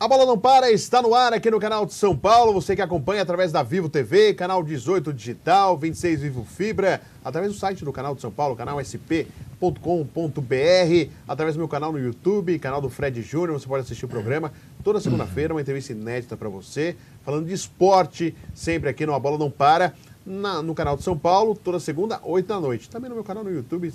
A Bola Não Para está no ar aqui no canal de São Paulo. Você que acompanha através da Vivo TV, canal 18 Digital, 26 Vivo Fibra, através do site do canal de São Paulo, canal sp.com.br, através do meu canal no YouTube, canal do Fred Júnior, você pode assistir o programa toda segunda-feira, uma entrevista inédita para você, falando de esporte, sempre aqui no A Bola Não Para, no canal de São Paulo, toda segunda, 8 da noite. Também no meu canal no YouTube,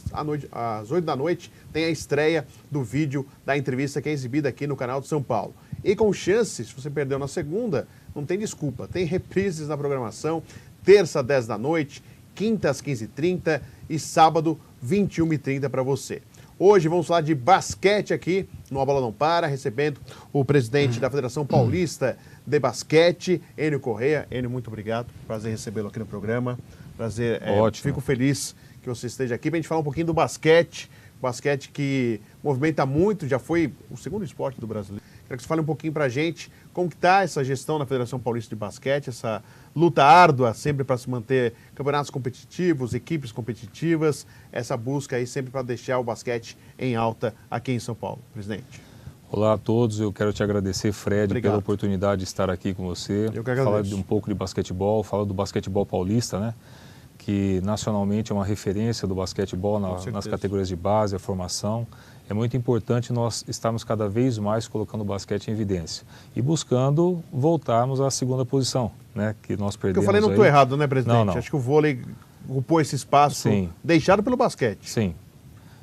às 8 da noite, tem a estreia do vídeo da entrevista que é exibida aqui no canal de São Paulo. E com chances, se você perdeu na segunda, não tem desculpa. Tem reprises na programação, terça, 10 da noite, quinta, às 15h30 e sábado, 21h30 para você. Hoje vamos falar de basquete aqui no A Bola Não Para, recebendo o presidente da Federação Paulista de Basquete, Enio Correia. Enio, muito obrigado. Prazer recebê-lo aqui no programa. Prazer. Ótimo. Fico feliz que você esteja aqui para a gente falar um pouquinho do basquete. Basquete que movimenta muito, já foi o segundo esporte do brasileiro. Quero que você fale um pouquinho para a gente como que está essa gestão na Federação Paulista de Basquete, essa luta árdua sempre para se manter campeonatos competitivos, equipes competitivas, essa busca aí sempre para deixar o basquete em alta aqui em São Paulo. Presidente. Olá a todos, eu quero te agradecer, Fred, Obrigado. pela oportunidade de estar aqui com você. Eu que agradeço. Falar um pouco de basquetebol, falar do basquetebol paulista, né? Que nacionalmente é uma referência do basquetebol nas categorias de base, a formação. É muito importante nós estarmos cada vez mais colocando o basquete em evidência e buscando voltarmos à segunda posição, né, que nós perdemos. Eu falei não estou errado, né, presidente? Não. Acho que o vôlei ocupou esse espaço. Sim. Deixado pelo basquete. Sim,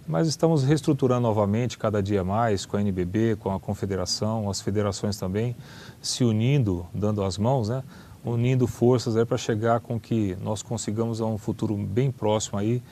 mas estamos reestruturando novamente cada dia mais com a NBB, com a confederação, as federações também, se unindo, dando as mãos, né, unindo forças para chegar com que nós consigamos a um futuro bem próximo aí,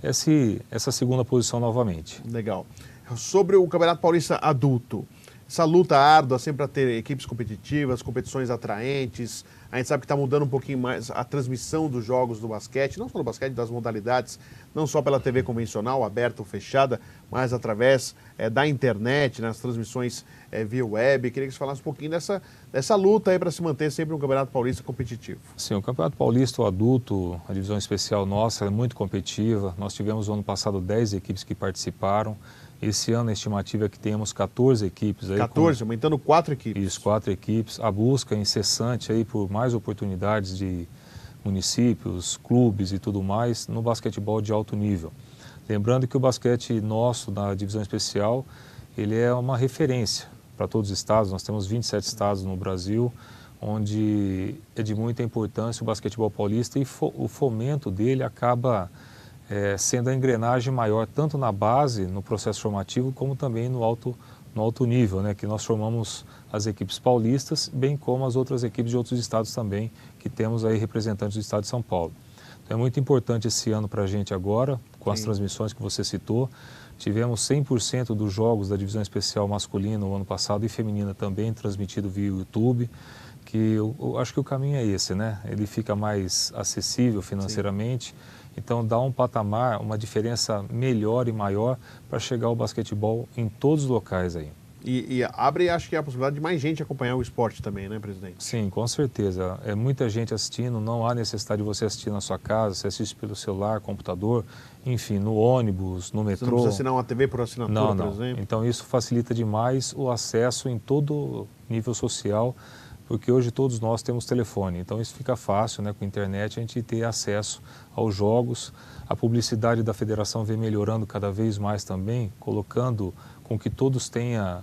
essa segunda posição novamente. Legal. Sobre o Campeonato Paulista Adulto, essa luta árdua sempre para ter equipes competitivas, competições atraentes, a gente sabe que está mudando um pouquinho mais a transmissão dos jogos do basquete, não só do basquete, das modalidades, não só pela TV convencional, aberta ou fechada, mas através da internet, nas transmissões via web. Queria que você falasse um pouquinho dessa luta aí para se manter sempre um Campeonato Paulista competitivo. Sim, o Campeonato Paulista, o adulto, a divisão especial nossa, é muito competitiva. Nós tivemos no ano passado 10 equipes que participaram. Esse ano a estimativa é que tenhamos 14 equipes. Aí, 14, aumentando 4 equipes. Isso, 4 equipes. A busca incessante aí por mais oportunidades de municípios, clubes e tudo mais no basquetebol de alto nível. Lembrando que o basquete nosso, na divisão especial, ele é uma referência para todos os estados. Nós temos 27 estados no Brasil, onde é de muita importância o basquetebol paulista e o fomento dele acaba sendo a engrenagem maior, tanto na base, no processo formativo, como também no alto nível, né, que nós formamos as equipes paulistas, bem como as outras equipes de outros estados também, que temos aí representantes do estado de São Paulo. Então é muito importante esse ano para a gente agora, com as transmissões que você citou. Tivemos 100% dos jogos da divisão especial masculina no ano passado e feminina também transmitido via YouTube, que eu acho que o caminho é esse, né? Ele fica mais acessível financeiramente. Sim. Então dá um patamar, uma diferença melhor e maior para chegar ao basquetebol em todos os locais aí. E abre, acho que, a possibilidade de mais gente acompanhar o esporte também, né, presidente? Sim, com certeza. É muita gente assistindo, não há necessidade de você assistir na sua casa, você assiste pelo celular, computador, enfim, no ônibus, no metrô. Você não precisa assinar uma TV por assinatura, não. Por exemplo? Então isso facilita demais o acesso em todo nível social, porque hoje todos nós temos telefone, então isso fica fácil, né, com a internet, a gente ter acesso aos jogos. A publicidade da federação vem melhorando cada vez mais também, colocando com que todos tenham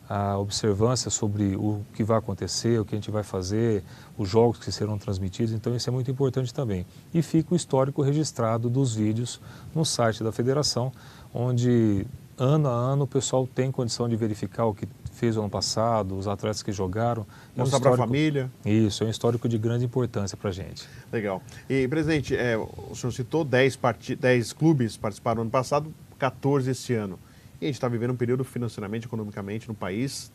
a observância sobre o que vai acontecer, o que a gente vai fazer, os jogos que serão transmitidos, então isso é muito importante também. E fica o histórico registrado dos vídeos no site da federação, onde ano a ano o pessoal tem condição de verificar o que fez o ano passado, os atletas que jogaram. Mostrar para a família. Isso, é um histórico de grande importância para a gente. Legal. E, presidente, o senhor citou 10 clubes participaram no ano passado, 14 esse ano. E a gente está vivendo um período financeiramente, economicamente no país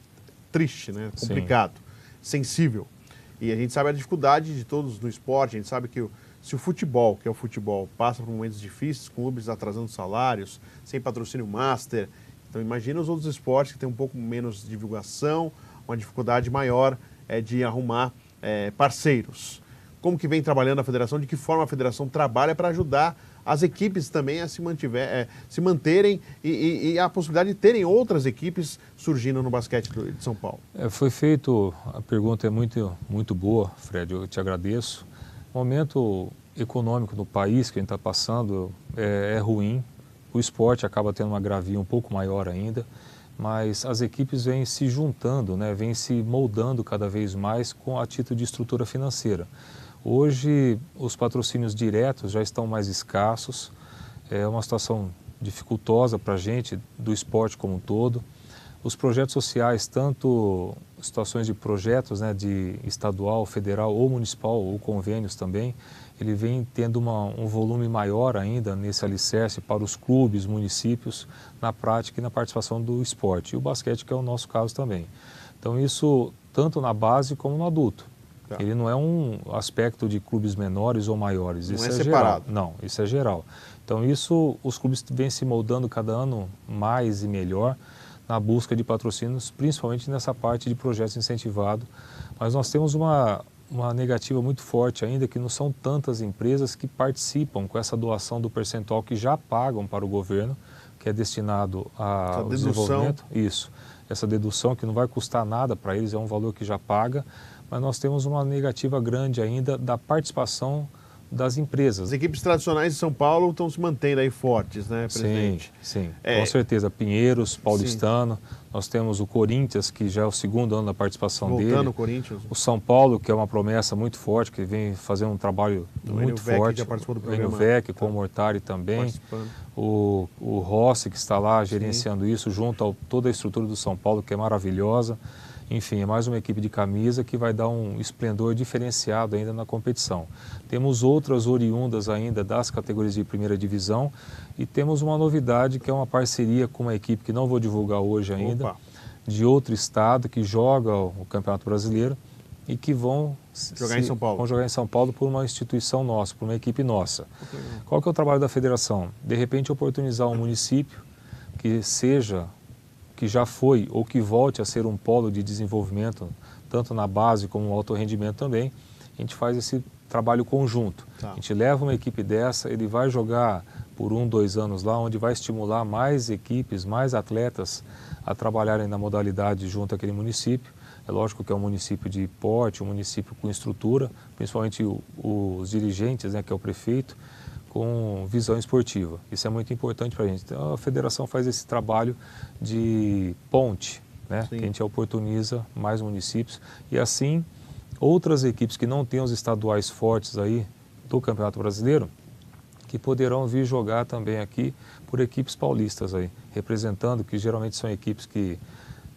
triste, né? Complicado, sensível. E a gente sabe a dificuldade de todos no esporte, a gente sabe que se o futebol, que é o futebol, passa por momentos difíceis, clubes atrasando salários, sem patrocínio master. Então imagina os outros esportes que têm um pouco menos de divulgação, uma dificuldade maior de arrumar parceiros. Como que vem trabalhando a federação, de que forma a federação trabalha para ajudar as equipes também a se manterem e a possibilidade de terem outras equipes surgindo no basquete de São Paulo? Foi feito, a pergunta é muito boa, Fred, eu te agradeço. O momento econômico no país que a gente está passando é ruim, o esporte acaba tendo uma gravia um pouco maior ainda, mas as equipes vêm se juntando, né, vêm se moldando cada vez mais a título de estrutura financeira. Hoje, os patrocínios diretos já estão mais escassos, é uma situação dificultosa para a gente, do esporte como um todo. Os projetos sociais, tanto situações de projetos, né, de estadual, federal ou municipal, ou convênios também, ele vem tendo um volume maior ainda nesse alicerce para os clubes, municípios, na prática e na participação do esporte. E o basquete, que é o nosso caso também. Então isso, tanto na base como no adulto. Tá. Ele não é um aspecto de clubes menores ou maiores, isso é separado. Geral. Não, isso é geral. Então isso, os clubes vêm se moldando cada ano mais e melhor na busca de patrocínios, principalmente nessa parte de projetos incentivados. Mas nós temos uma negativa muito forte ainda, que não são tantas empresas que participam com essa doação do percentual que já pagam para o governo, que é destinado ao desenvolvimento. Isso, essa dedução que não vai custar nada para eles, é um valor que já paga, mas nós temos uma negativa grande ainda da participação das empresas. As equipes tradicionais de São Paulo estão se mantendo aí fortes, né, presidente? Sim, com certeza. Pinheiros, Paulistano, sim. Nós temos o Corinthians, que já é o segundo ano da participação dele. Voltando o Corinthians. O São Paulo, que é uma promessa muito forte, que vem fazendo um trabalho muito forte. Já participou do programa. O Vec, com o Mortari também. O Rossi, que está lá gerenciando isso, junto a toda a estrutura do São Paulo, que é maravilhosa. Enfim, é mais uma equipe de camisa que vai dar um esplendor diferenciado ainda na competição. Temos outras oriundas ainda das categorias de primeira divisão e temos uma novidade que é uma parceria com uma equipe que não vou divulgar hoje ainda, de outro estado que joga o Campeonato Brasileiro e que vão jogar em São Paulo. Vão jogar em São Paulo por uma instituição nossa, por uma equipe nossa. Qual que é o trabalho da federação? De repente oportunizar um município que já foi ou que volte a ser um polo de desenvolvimento, tanto na base como no alto rendimento também, a gente faz esse trabalho conjunto. Tá. A gente leva uma equipe dessa, ele vai jogar por 1, 2 anos lá, onde vai estimular mais equipes, mais atletas a trabalharem na modalidade junto àquele município. É lógico que é um município de porte, um município com estrutura, principalmente os dirigentes, né, que é o prefeito, com visão esportiva. Isso é muito importante para a gente. Então, a federação faz esse trabalho de ponte, né? Que a gente oportuniza mais municípios e assim outras equipes que não têm os estaduais fortes aí do Campeonato Brasileiro, que poderão vir jogar também aqui por equipes paulistas aí, representando, que geralmente são equipes que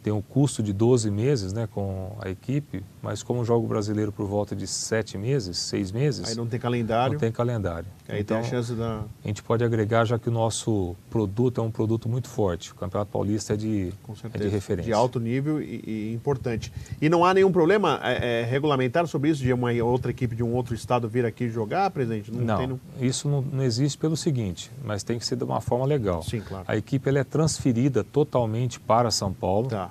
tem um custo de 12 meses, né, com a equipe, mas como joga o brasileiro por volta de 7 meses, 6 meses... Aí não tem calendário. Não tem calendário. Aí então, tem a chance da... A gente pode agregar, já que o nosso produto é um produto muito forte. O Campeonato Paulista é de referência. De alto nível e importante. E não há nenhum problema regulamentar sobre isso, de uma outra equipe de um outro estado vir aqui jogar, presidente? Não, isso não existe pelo seguinte, mas tem que ser de uma forma legal. Sim, claro. A equipe ela é transferida totalmente para São Paulo. Tá.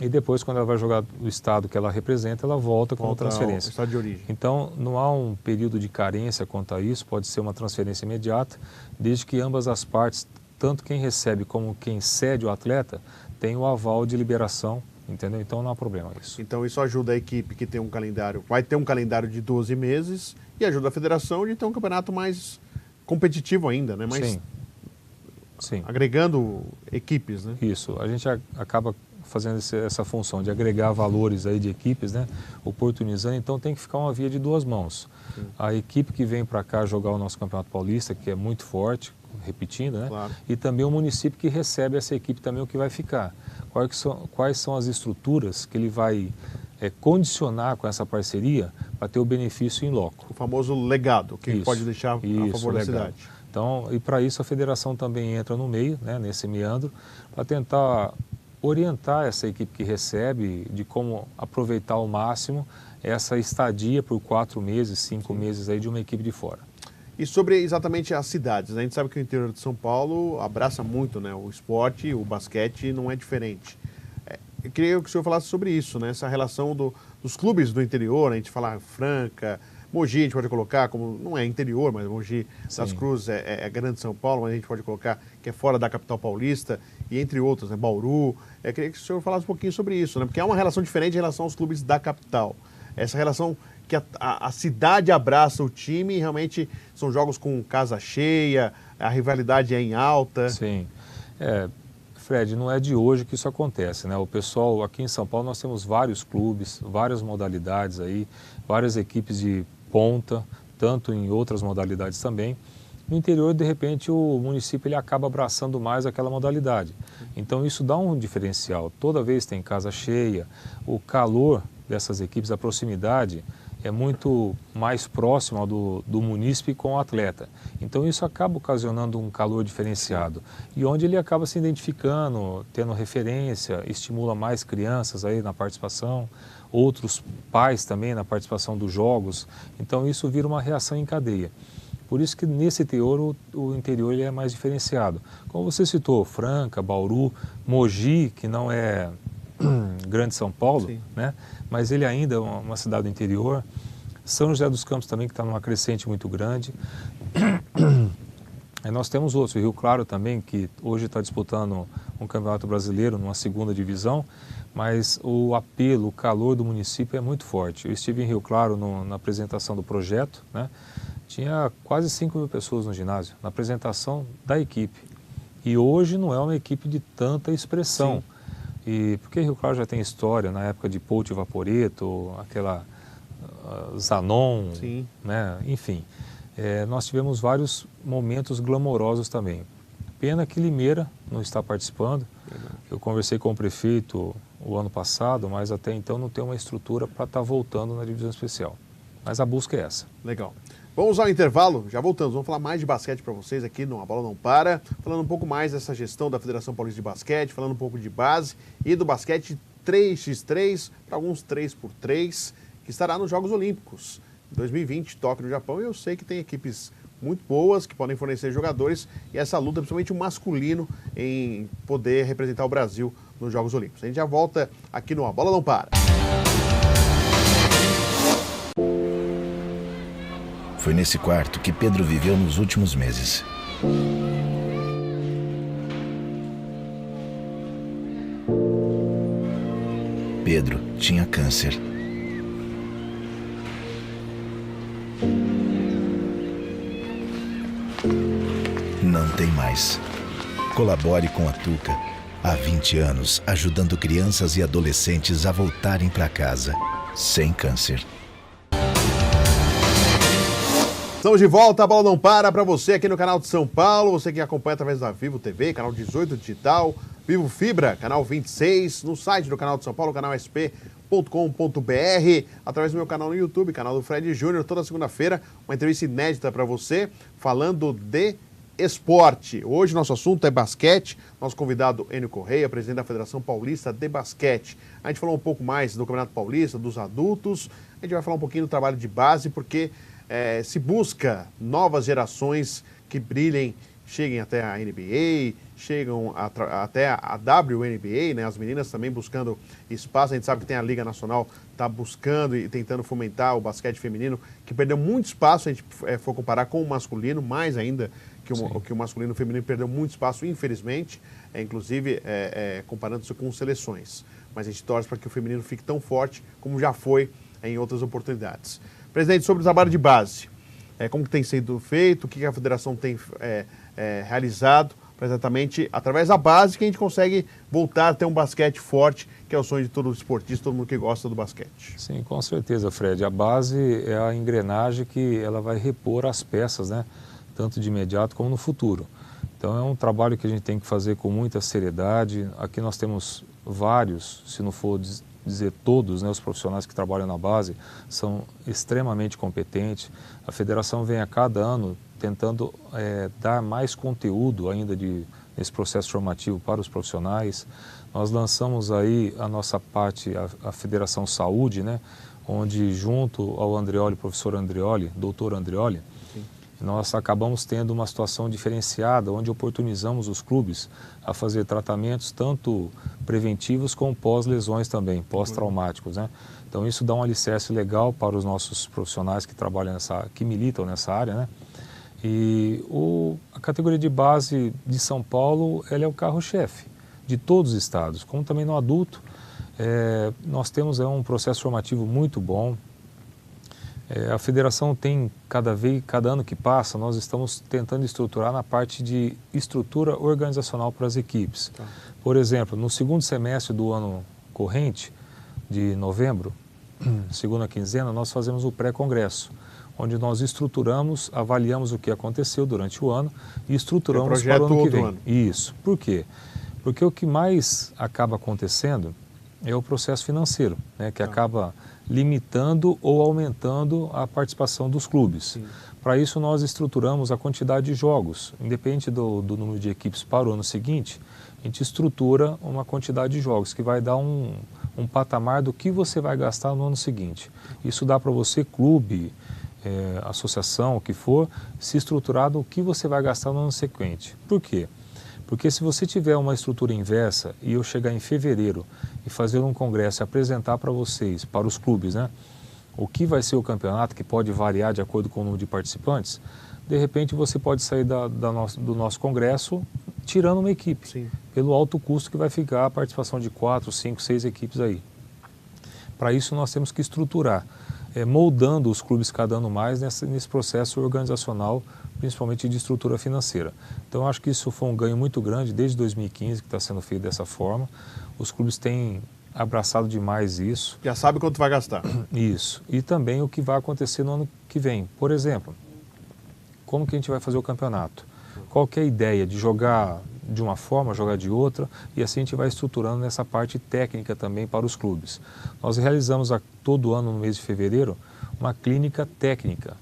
E depois, quando ela vai jogar o estado que ela representa, ela volta com transferência. Ao estado de origem. Então, não há um período de carência quanto a isso, pode ser uma transferência imediata, desde que ambas as partes, tanto quem recebe como quem cede o atleta, tenham o aval de liberação, entendeu? Então não há problema isso. Então isso ajuda a equipe que tem um calendário, vai ter um calendário de 12 meses e ajuda a federação de ter um campeonato mais competitivo ainda, né? Mais Sim. Agregando equipes, né? Isso, a gente acaba fazendo essa função de agregar valores aí de equipes, né, oportunizando, então tem que ficar uma via de duas mãos. Sim. A equipe que vem para cá jogar o nosso Campeonato Paulista, que é muito forte, repetindo, né, claro. E também o município que recebe essa equipe também, o que vai ficar. Quais são as estruturas que ele vai condicionar com essa parceria para ter o benefício em loco. O famoso legado, que ele pode deixar a favor da cidade. Então, e para isso a federação também entra no meio, né, nesse meandro, para tentar orientar essa equipe que recebe de como aproveitar ao máximo essa estadia por 4 meses, 5 meses aí de uma equipe de fora. E sobre exatamente as cidades, né? A gente sabe que o interior de São Paulo abraça muito, né, o esporte, o basquete não é diferente. Eu queria que o senhor falasse sobre isso, né, essa relação dos clubes do interior, a gente fala Franca, Mogi a gente pode colocar, como não é interior, mas Mogi das Sim. Cruzes é grande São Paulo, mas a gente pode colocar que é fora da capital paulista, e entre outros, né, Bauru. Queria que o senhor falasse um pouquinho sobre isso, né, porque é uma relação diferente em relação aos clubes da capital. Essa relação que a cidade abraça o time, e realmente são jogos com casa cheia, a rivalidade é em alta. Sim. Fred, não é de hoje que isso acontece, né? O pessoal, aqui em São Paulo, nós temos vários clubes, várias modalidades aí, várias equipes de ponta, tanto em outras modalidades também. No interior, de repente, o município ele acaba abraçando mais aquela modalidade. Então, isso dá um diferencial. Toda vez tem casa cheia, o calor dessas equipes, a proximidade é muito mais próximo do munícipe com o atleta. Então isso acaba ocasionando um calor diferenciado. E onde ele acaba se identificando, tendo referência, estimula mais crianças aí na participação, outros pais também na participação dos jogos. Então isso vira uma reação em cadeia. Por isso que nesse teor o interior ele é mais diferenciado. Como você citou, Franca, Bauru, Mogi, que não é Grande São Paulo, Sim, né? Mas ele ainda é uma cidade do interior. São José dos Campos também, que está numa crescente muito grande. Aí nós temos outros, o Rio Claro também, que hoje está disputando um campeonato brasileiro numa segunda divisão, mas o apelo, o calor do município é muito forte. Eu estive em Rio Claro na apresentação do projeto, né? Tinha quase 5.000 pessoas no ginásio, na apresentação da equipe. E hoje não é uma equipe de tanta expressão. Sim. E porque Rio Claro já tem história, na época de Pouti Vaporetto, aquela Zanon, Sim. né? Enfim, nós tivemos vários momentos glamourosos também. Pena que Limeira não está participando. Eu conversei com o prefeito o ano passado, mas até então não tem uma estrutura para estar voltando na divisão especial. Mas a busca é essa. Legal. Vamos ao intervalo, já voltamos. Vamos falar mais de basquete para vocês aqui no A Bola Não Para, falando um pouco mais dessa gestão da Federação Paulista de Basquete, falando um pouco de base e do basquete 3x3, para alguns 3x3, que estará nos Jogos Olímpicos 2020, Tóquio, no Japão. E eu sei que tem equipes muito boas que podem fornecer jogadores e essa luta, principalmente o masculino, em poder representar o Brasil nos Jogos Olímpicos. A gente já volta aqui no A Bola Não Para. Foi nesse quarto que Pedro viveu nos últimos meses. Pedro tinha câncer. Não tem mais. Colabore com a Tuca. Há 20 anos, ajudando crianças e adolescentes a voltarem para casa sem câncer. Estamos de volta, a bola não para você aqui no canal de São Paulo, você que acompanha através da Vivo TV, canal 18 digital, Vivo Fibra, canal 26, no site do canal de São Paulo, canal sp.com.br, através do meu canal no YouTube, canal do Fred Júnior, toda segunda-feira, uma entrevista inédita para você, falando de esporte. Hoje nosso assunto é basquete, nosso convidado Enio Correia, presidente da Federação Paulista de Basquete. A gente falou um pouco mais do Campeonato Paulista, dos adultos, a gente vai falar um pouquinho do trabalho de base, porque se busca novas gerações que brilhem, cheguem até a NBA, chegam até a WNBA, né? As meninas também buscando espaço. A gente sabe que tem a Liga Nacional, está buscando e tentando fomentar o basquete feminino, que perdeu muito espaço, se a gente for comparar com o masculino, mais ainda que o masculino e o feminino perdeu muito espaço, infelizmente, inclusive comparando-se com seleções. Mas a gente torce para que o feminino fique tão forte como já foi em outras oportunidades. Presidente, sobre o trabalho de base, como que tem sido feito, o que a federação tem realizado, para exatamente através da base que a gente consegue voltar a ter um basquete forte, que é o sonho de todo esportista, todo mundo que gosta do basquete. Sim, com certeza, Fred. A base é a engrenagem que ela vai repor as peças, né? Tanto de imediato como no futuro. Então é um trabalho que a gente tem que fazer com muita seriedade. Aqui nós temos vários, se não for dizer todos, né, os profissionais que trabalham na base são extremamente competentes. A federação vem a cada ano tentando dar mais conteúdo ainda nesse processo formativo para os profissionais. Nós lançamos aí a nossa parte, a Federação Saúde, né, onde junto ao Andreoli, professor Andreoli, doutor Andreoli, nós acabamos tendo uma situação diferenciada, onde oportunizamos os clubes a fazer tratamentos tanto preventivos como pós-lesões também, pós-traumáticos, né? Então isso dá um alicerce legal para os nossos profissionais que trabalham que militam nessa área, né? E a categoria de base de São Paulo, ela é o carro-chefe de todos os estados. Como também no adulto, nós temos um processo formativo muito bom. A federação tem, cada ano que passa, nós estamos tentando estruturar na parte de estrutura organizacional para as equipes. Tá. Por exemplo, no segundo semestre do ano corrente, de novembro, segunda quinzena, nós fazemos o pré-congresso, onde nós estruturamos, avaliamos o que aconteceu durante o ano e estruturamos para o ano que vem. Ano. Isso. Por quê? Porque o que mais acaba acontecendo é o processo financeiro, né, que acaba limitando ou aumentando a participação dos clubes. Para isso nós estruturamos a quantidade de jogos. Independente do número de equipes para o ano seguinte, a gente estrutura uma quantidade de jogos que vai dar um patamar do que você vai gastar no ano seguinte. Isso dá para você, clube, associação, o que for, se estruturar do que você vai gastar no ano seguinte. Por quê? Porque se você tiver uma estrutura inversa e eu chegar em fevereiro e fazer um congresso e apresentar para vocês, para os clubes, né, o que vai ser o campeonato, que pode variar de acordo com o número de participantes, de repente você pode sair do nosso congresso tirando uma equipe. Sim. Pelo alto custo que vai ficar a participação de 4, 5, 6 equipes aí. Para isso nós temos que estruturar, moldando os clubes cada ano mais nesse processo organizacional, principalmente de estrutura financeira. Então, eu acho que isso foi um ganho muito grande desde 2015, que está sendo feito dessa forma. Os clubes têm abraçado demais isso. Já sabe quanto vai gastar. Isso. E também o que vai acontecer no ano que vem. Por exemplo, como que a gente vai fazer o campeonato? Qual que é a ideia de jogar de uma forma, jogar de outra, e assim a gente vai estruturando nessa parte técnica também para os clubes. Nós realizamos todo ano, no mês de fevereiro, uma clínica técnica,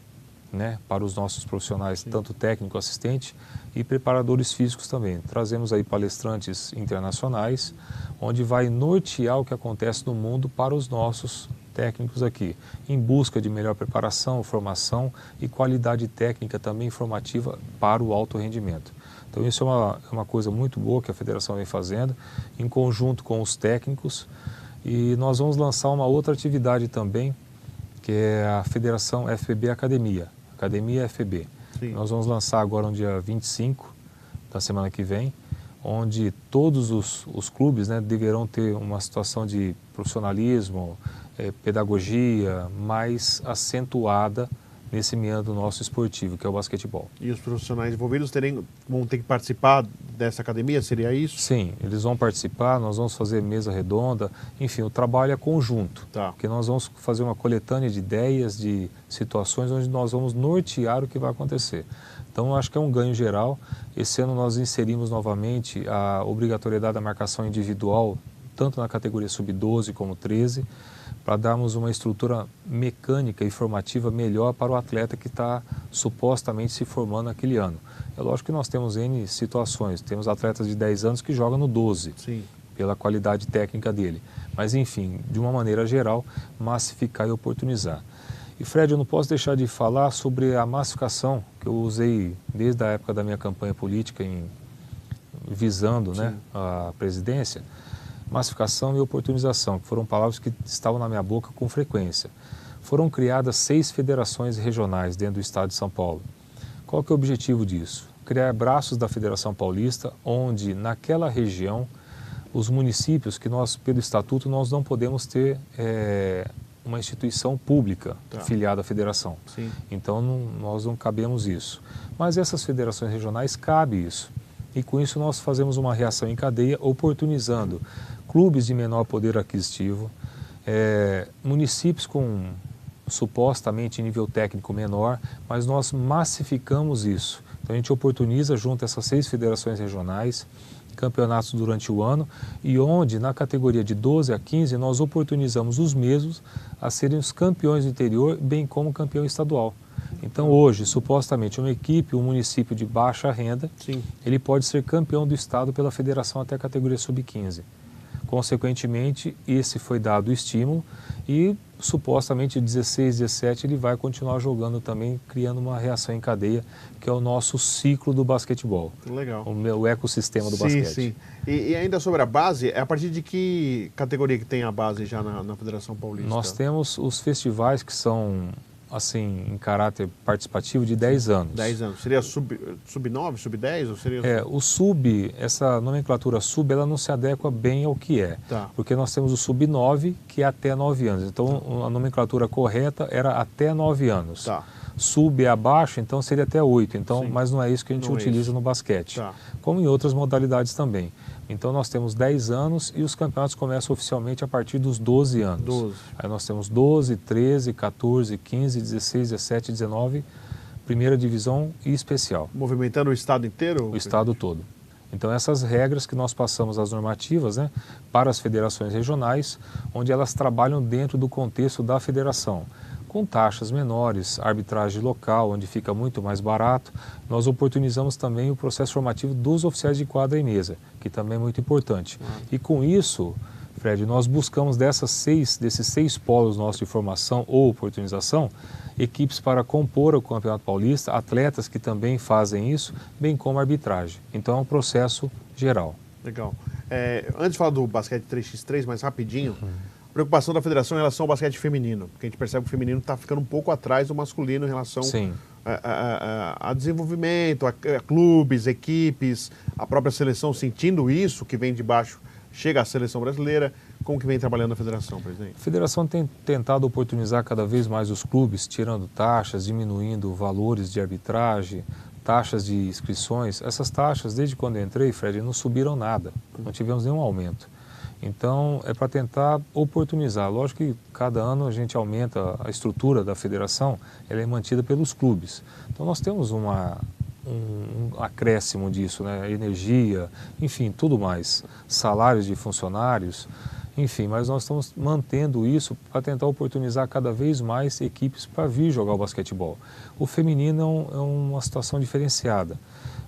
né, para os nossos profissionais, tanto técnico, assistente e preparadores físicos também. Trazemos aí palestrantes internacionais, onde vai nortear o que acontece no mundo para os nossos técnicos aqui, em busca de melhor preparação, formação e qualidade técnica também informativa para o alto rendimento. Então isso é uma coisa muito boa que a federação vem fazendo, em conjunto com os técnicos, e nós vamos lançar uma outra atividade também, que é a Federação FPB Academia FPB. Sim. Nós vamos lançar agora no dia 25 da semana que vem, onde todos os clubes, né, deverão ter uma situação de profissionalismo, pedagogia mais acentuada nesse meandro nosso esportivo, que é o basquetebol. E os profissionais envolvidos vão ter que participar dessa academia, seria isso? Sim, eles vão participar, nós vamos fazer mesa redonda, enfim, o trabalho é conjunto, porque nós vamos fazer uma coletânea de ideias, de situações onde nós vamos nortear o que vai acontecer. Então, eu acho que é um ganho geral. Esse ano nós inserimos novamente a obrigatoriedade da marcação individual, tanto na categoria sub-12 como 13, para darmos uma estrutura mecânica e formativa melhor para o atleta que está supostamente se formando naquele ano. É lógico que nós temos N situações, temos atletas de 10 anos que jogam no 12, Sim. pela qualidade técnica dele. Mas, enfim, de uma maneira geral, massificar e oportunizar. E, Fred, eu não posso deixar de falar sobre a massificação que eu usei desde a época da minha campanha política, visando, né, a presidência. Massificação e oportunização, que foram palavras que estavam na minha boca com frequência. Foram criadas 6 federações regionais dentro do estado de São Paulo. Qual que é o objetivo disso? Criar braços da Federação Paulista, onde naquela região, os municípios que nós, pelo estatuto, nós não podemos ter uma instituição pública filiada à federação. Sim. Então nós não cabemos isso. Mas essas federações regionais cabe isso. E com isso nós fazemos uma reação em cadeia, oportunizando clubes de menor poder aquisitivo, municípios com supostamente nível técnico menor, mas nós massificamos isso. Então a gente oportuniza junto essas 6 federações regionais, campeonatos durante o ano, e onde na categoria de 12 a 15 nós oportunizamos os mesmos a serem os campeões do interior, bem como campeão estadual. Então hoje, supostamente, uma equipe, um município de baixa renda, Sim. ele pode ser campeão do estado pela federação até a categoria sub-15. Consequentemente, esse foi dado o estímulo e supostamente 16, 17 ele vai continuar jogando também, criando uma reação em cadeia, que é o nosso ciclo do basquetebol. Legal. O ecossistema do basquete. Sim. E ainda sobre a base, é a partir de que categoria que tem a base já na Federação Paulista? Nós temos os festivais que são, em caráter participativo de 10 anos. 10 anos. Seria sub-9, sub-10? Ou seria... O sub, essa nomenclatura sub, ela não se adequa bem ao que é. Tá. Porque nós temos o sub-9, que é até 9 anos. Então, a nomenclatura correta era até 9 anos. Tá. Sub é abaixo, então seria até 8. Então, Sim. mas não é isso que a gente utiliza no basquete. Tá. Como em outras modalidades também. Então, nós temos 10 anos e os campeonatos começam oficialmente a partir dos 12 anos. 12. Aí nós temos 12, 13, 14, 15, 16, 17, 19, primeira divisão e especial. Movimentando o estado inteiro? O estado todo. Então, essas regras que nós passamos as normativas, né, para as federações regionais, onde elas trabalham dentro do contexto da federação. Com taxas menores, arbitragem local, onde fica muito mais barato, nós oportunizamos também o processo formativo dos oficiais de quadra e mesa, que também é muito importante. E com isso, Fred, nós buscamos desses 6 polos nossos de formação ou oportunização, equipes para compor o Campeonato Paulista, atletas que também fazem isso, bem como arbitragem. Então é um processo geral. Legal. Antes de falar do basquete 3x3, mais rapidinho, preocupação da federação em relação ao basquete feminino, porque a gente percebe que o feminino está ficando um pouco atrás do masculino em relação a desenvolvimento, a clubes, equipes, a própria seleção sentindo isso, que vem de baixo, chega à seleção brasileira. Como que vem trabalhando a federação, presidente? A federação tem tentado oportunizar cada vez mais os clubes, tirando taxas, diminuindo valores de arbitragem, taxas de inscrições. Essas taxas, desde quando eu entrei, Fred, não subiram nada, não tivemos nenhum aumento. Então, é para tentar oportunizar. Lógico que cada ano a gente aumenta a estrutura da federação, ela é mantida pelos clubes. Então, nós temos um acréscimo disso, né? Energia, enfim, tudo mais. Salários de funcionários, enfim, mas nós estamos mantendo isso para tentar oportunizar cada vez mais equipes para vir jogar o basquetebol. O feminino é uma situação diferenciada.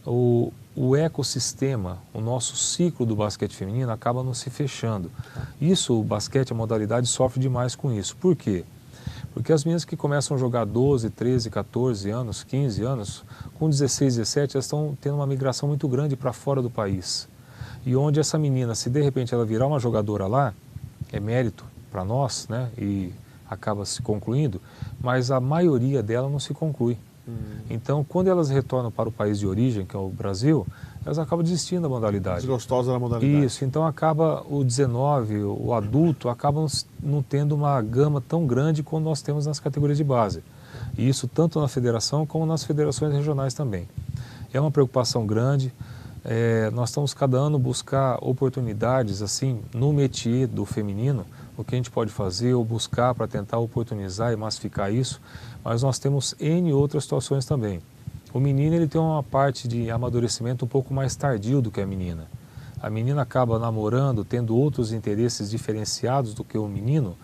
O ecossistema, o nosso ciclo do basquete feminino acaba não se fechando. Isso, o basquete, a modalidade, sofre demais com isso. Por quê? Porque as meninas que começam a jogar 12, 13, 14 anos, 15 anos, com 16, 17, elas estão tendo uma migração muito grande para fora do país. E onde essa menina, se de repente ela virar uma jogadora lá, é mérito para nós, né? E acaba se concluindo, mas a maioria dela não se conclui. Então, quando elas retornam para o país de origem, que é o Brasil, elas acabam desistindo da modalidade. Desgostosa da modalidade. Isso, então acaba o 19, o adulto, acabam não tendo uma gama tão grande como nós temos nas categorias de base. E isso tanto na federação como nas federações regionais também. É uma preocupação grande. Nós estamos cada ano buscar oportunidades assim no métier do feminino, o que a gente pode fazer ou buscar para tentar oportunizar e massificar isso, mas nós temos N outras situações também. O menino ele tem uma parte de amadurecimento um pouco mais tardio do que a menina. A menina acaba namorando, tendo outros interesses diferenciados do que o menino,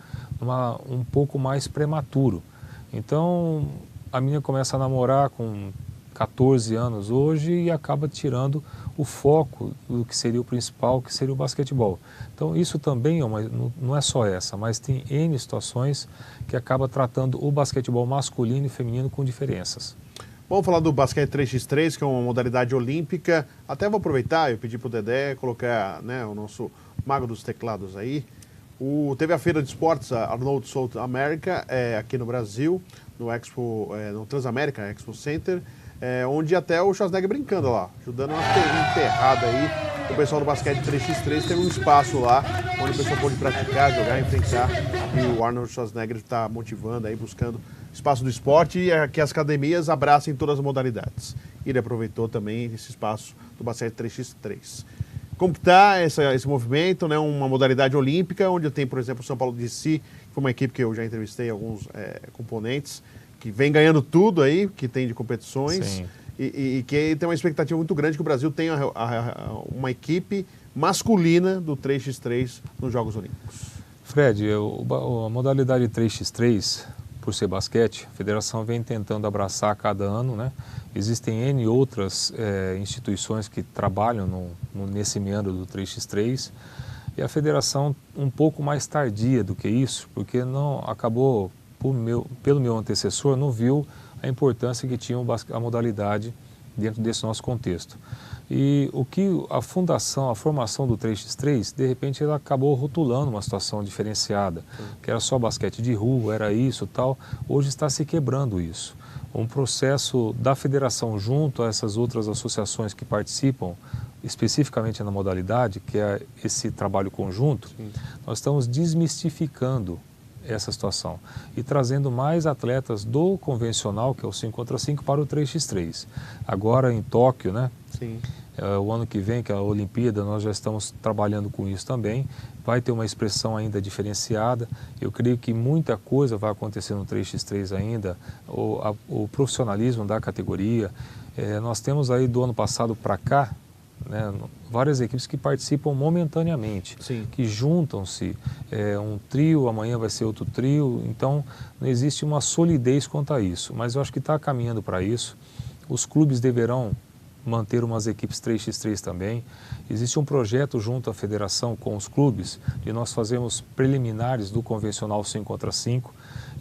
um pouco mais prematuro. Então, a menina começa a namorar com 14 anos hoje e acaba tirando o foco do que seria o principal, que seria o basquetebol. Então isso também não é só essa, mas tem N situações que acaba tratando o basquetebol masculino e feminino com diferenças. Vamos falar do basquete 3x3, que é uma modalidade olímpica. Até vou aproveitar, eu pedi para o Dedé colocar, né, o nosso mago dos teclados aí. Teve a feira de esportes, a Arnold South America, aqui no Brasil, no Transamérica Expo Center, onde até o Schwarzenegger brincando lá, ajudando uma enterrada aí. O pessoal do basquete 3x3 teve um espaço lá, onde o pessoal pode praticar, jogar, enfrentar. E o Arnold Schwarzenegger está motivando aí, buscando espaço do esporte e que as academias abracem todas as modalidades. Ele aproveitou também esse espaço do basquete 3x3. Como que está esse movimento, né? Uma modalidade olímpica, onde eu tenho, por exemplo, o São Paulo DC, que foi uma equipe que eu já entrevistei alguns componentes, que vem ganhando tudo aí, que tem de competições, e que tem uma expectativa muito grande que o Brasil tenha uma equipe masculina do 3x3 nos Jogos Olímpicos. Fred, a modalidade 3x3, por ser basquete, a federação vem tentando abraçar a cada ano, né? Existem N outras instituições que trabalham nesse meandro do 3x3 E a federação um pouco mais tardia do que isso, porque não acabou, pelo meu antecessor, não viu a importância que tinha a modalidade dentro desse nosso contexto. E o que a formação do 3x3, de repente ela acabou rotulando uma situação diferenciada, que era só basquete de rua, era isso, tal. Hoje está se quebrando isso. Um processo da federação junto a essas outras associações que participam especificamente na modalidade, que é esse trabalho conjunto, nós estamos desmistificando essa situação e trazendo mais atletas do convencional, que é o 5 contra 5, para o 3x3. Agora em Tóquio, né? Sim. O ano que vem, que é a Olimpíada, nós já estamos trabalhando com isso também. Vai ter uma expressão ainda diferenciada. Eu creio que muita coisa vai acontecer no 3x3 ainda, o profissionalismo da categoria. Nós temos aí do ano passado para cá, né, várias equipes que participam momentaneamente, Sim. que juntam-se, um trio, amanhã vai ser outro trio, então não existe uma solidez quanto a isso, mas eu acho que está caminhando para isso. Os clubes deverão manter umas equipes 3x3 também. Existe um projeto junto à federação com os clubes de nós fazermos preliminares do convencional 5 contra 5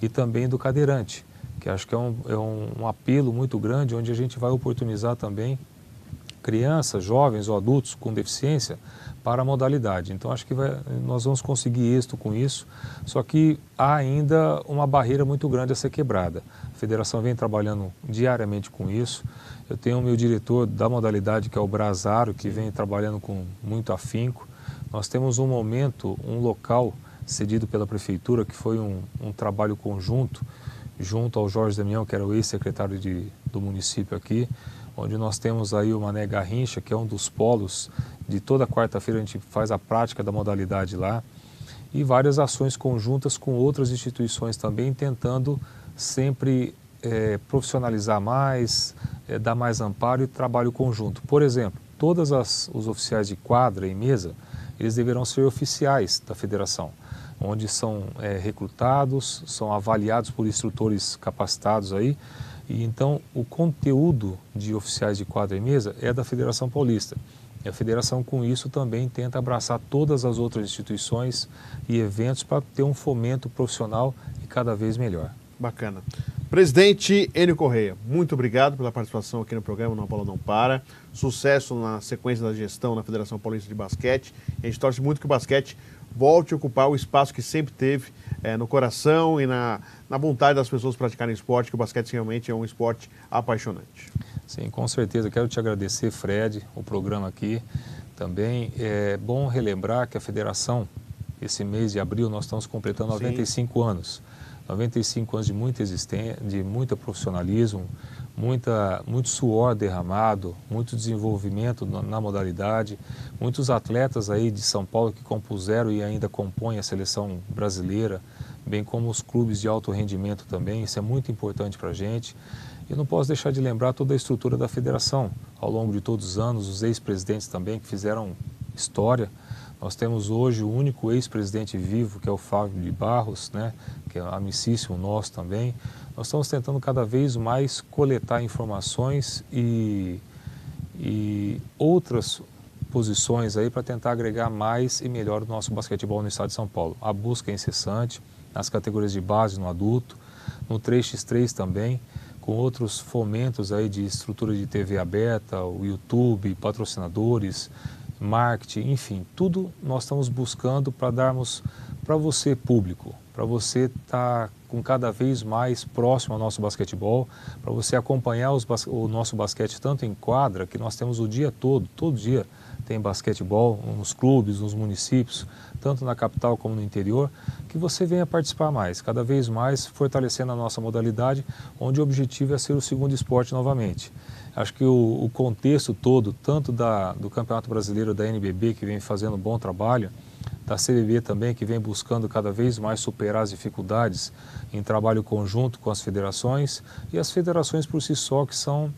e também do cadeirante, que acho que é um apelo muito grande, onde a gente vai oportunizar também crianças, jovens ou adultos com deficiência para a modalidade. Então acho que nós vamos conseguir êxito com isso, só que há ainda uma barreira muito grande a ser quebrada. A federação vem trabalhando diariamente com isso. Eu tenho o meu diretor da modalidade, que é o Brazaro, que vem trabalhando com muito afinco. Nós temos um local cedido pela prefeitura, que foi um trabalho conjunto, junto ao Jorge Damião, que era o ex-secretário do município aqui, onde nós temos aí o Mané Garrincha, que é um dos polos. De toda quarta-feira a gente faz a prática da modalidade lá, e várias ações conjuntas com outras instituições também, tentando sempre profissionalizar mais, dar mais amparo e trabalho conjunto. Por exemplo, todos os oficiais de quadra e mesa, eles deverão ser oficiais da federação, onde são recrutados, são avaliados por instrutores capacitados aí. E então o conteúdo de oficiais de quadra e mesa é da Federação Paulista. E a federação com isso também tenta abraçar todas as outras instituições e eventos para ter um fomento profissional e cada vez melhor. Bacana. Presidente Enio Correia, muito obrigado pela participação aqui no programa A Bola Não Para. Sucesso na sequência da gestão na Federação Paulista de Basquete. A gente torce muito que o basquete volte a ocupar o espaço que sempre teve no coração e na vontade das pessoas praticarem esporte, que o basquete realmente é um esporte apaixonante. Sim, com certeza. Quero te agradecer, Fred, o programa aqui. Também é bom relembrar que a federação, esse mês de abril, nós estamos completando 95 anos. 95 anos de muita existência, de muito profissionalismo, muito suor derramado, muito desenvolvimento na modalidade, muitos atletas aí de São Paulo que compuseram e ainda compõem a seleção brasileira, bem como os clubes de alto rendimento também. Isso é muito importante para a gente. E não posso deixar de lembrar toda a estrutura da federação, ao longo de todos os anos, os ex-presidentes também que fizeram história. Nós temos hoje o único ex-presidente vivo, que é o Fábio de Barros, né, que é amicíssimo nosso também. Nós estamos tentando cada vez mais coletar informações e outras posições aí para tentar agregar mais e melhor o nosso basquetebol no estado de São Paulo. A busca é incessante nas categorias de base no adulto, no 3x3 também, com outros fomentos aí de estrutura de TV aberta, o YouTube, patrocinadores, marketing, enfim, tudo nós estamos buscando para darmos para você, público, para você estar com cada vez mais próximo ao nosso basquetebol, para você acompanhar o nosso basquete tanto em quadra, que nós temos o dia todo dia tem basquetebol nos clubes, nos municípios, tanto na capital como no interior, que você venha participar mais, cada vez mais fortalecendo a nossa modalidade, onde o objetivo é ser o segundo esporte novamente. Acho que o contexto todo, tanto do Campeonato Brasileiro da NBB, que vem fazendo um bom trabalho, da CBB também, que vem buscando cada vez mais superar as dificuldades em trabalho conjunto com as federações, e as federações por si só, que são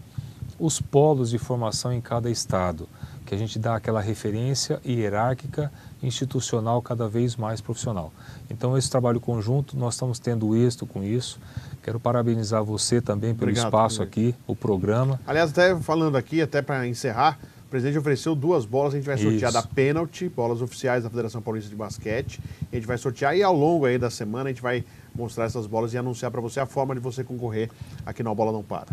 os polos de formação em cada estado, que a gente dá aquela referência hierárquica, institucional, cada vez mais profissional. Então, esse trabalho conjunto, nós estamos tendo êxito com isso. Quero parabenizar você também pelo espaço aqui, o programa. Aliás, até falando aqui, até para encerrar, O presidente ofereceu 2 bolas, a gente vai sortear Isso. da Pênalti, bolas oficiais da Federação Paulista de Basquete. A gente vai sortear e ao longo aí da semana a gente vai mostrar essas bolas e anunciar para você a forma de você concorrer aqui no A Bola Não Para.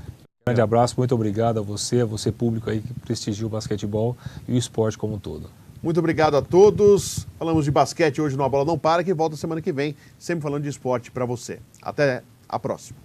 Grande abraço, muito obrigado a você público aí que prestigia o basquetebol e o esporte como um todo. Muito obrigado a todos. Falamos de basquete hoje no A Bola Não Para, que volta semana que vem, sempre falando de esporte para você. Até a próxima.